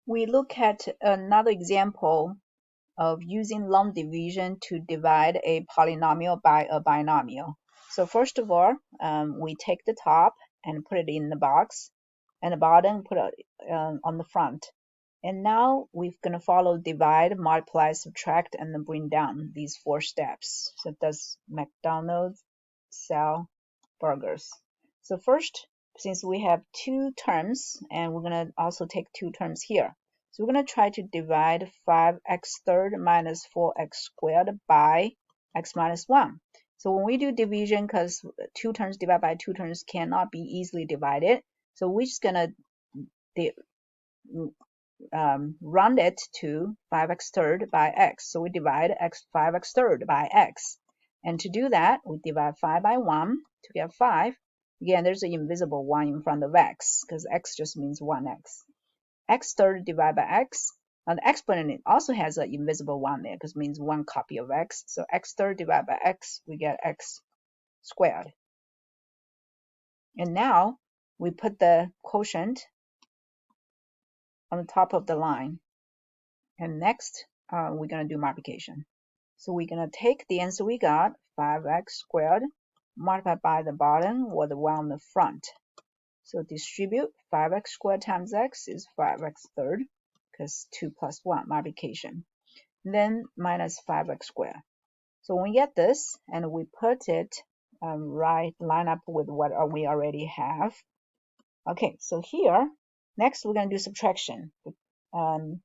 We look at another example of using long division to divide a polynomial by a binomial. So first of all, we take the top and put it in the box, and the bottom put it on the front. And now we're going to follow divide, multiply, subtract, and then bring down these 4 steps. So it does McDonald's sell burgers. So first, since we have 2 terms, and we're going to also take 2 terms here. So we're going to try to divide 5x third minus 4x squared by x minus 1. So when we do division, because 2 terms divided by 2 terms cannot be easily divided, so we're just going to round it to 5x third by x. So we divide 5x third by x. And to do that, we divide 5 by 1 to get 5. Again, there's an invisible 1 in front of x, because x just means 1x. X third divided by x. Now the exponent also has an invisible 1 there, because it means 1 copy of x. So x third divided by x, we get x squared. And now we put the quotient on the top of the line. And next, we're going to do multiplication. So we're going to take the answer we got, 5x squared, multiplied by the bottom or the one on the front. So distribute 5x squared times x is 5x third, because 2 plus 1, multiplication. Then minus 5x squared. So when we get this, and we put it line up with what we already have. Okay, so here, next we're going to do subtraction. And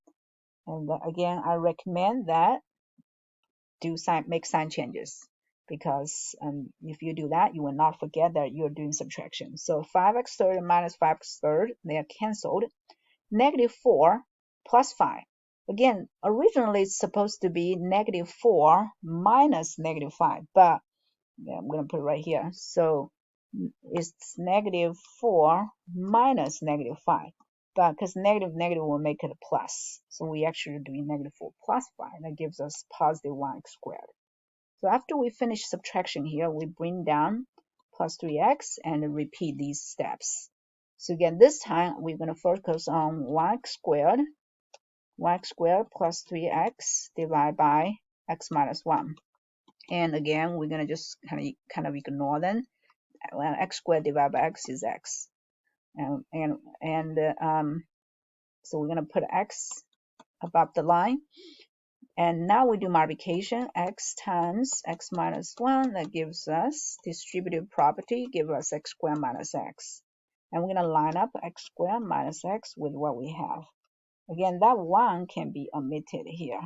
again, I recommend that make sign changes, because if you do that, you will not forget that you're doing subtraction. So 5x third and minus 5x third, they are cancelled. Negative 4 plus 5. Again, originally it's supposed to be negative 4 minus negative 5, but yeah, I'm going to put it right here. So it's negative 4 minus negative 5. But because negative will make it a plus. So we actually are doing negative 4 plus 5. That gives us positive 1x squared. So after we finish subtraction here, we bring down plus 3x and repeat these steps. So again, this time we're going to focus on 1x squared plus 3x divided by x minus 1. And again, we're going to just kind of ignore them. When x squared divided by x is x. So we're going to put x above the line. And now we do multiplication, x times x minus 1, that gives us distributive property, give us x squared minus x. And we're going to line up x squared minus x with what we have. Again, that 1 can be omitted here.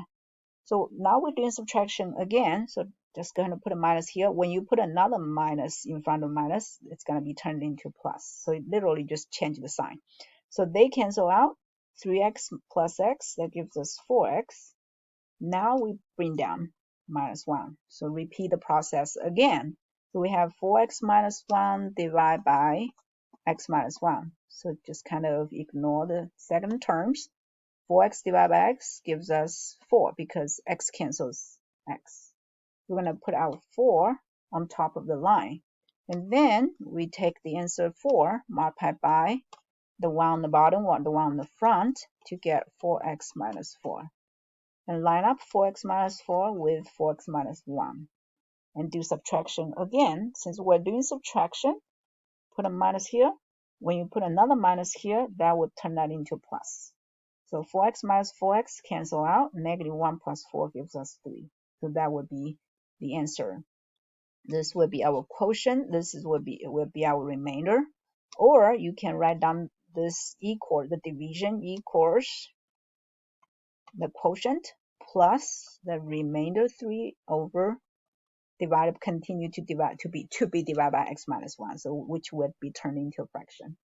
So now we're doing subtraction again, so just going to put a minus here. When you put another minus in front of minus, it's going to be turned into plus. So it literally just change the sign. So they cancel out. 3x plus x, that gives us 4x. Now we bring down minus 1. So repeat the process again. So we have 4x minus 1 divided by x minus 1. So just kind of ignore the second terms. 4x divided by x gives us 4 because x cancels x. We're going to put our 4 on top of the line. And then we take the answer 4 multiplied by the one on the bottom or the one on the front to get 4x minus 4. And line up 4x minus 4 with 4x minus 1. And do subtraction again. Since we're doing subtraction, put a minus here. When you put another minus here, that would turn that into a plus. So 4x minus 4x cancel out. Negative 1 plus 4 gives us 3. So that would be the answer. This would be our quotient. This will be our remainder. Or you can write down this the division equals the quotient plus the remainder 3 over continue to be divided by x minus 1. So which would be turned into a fraction.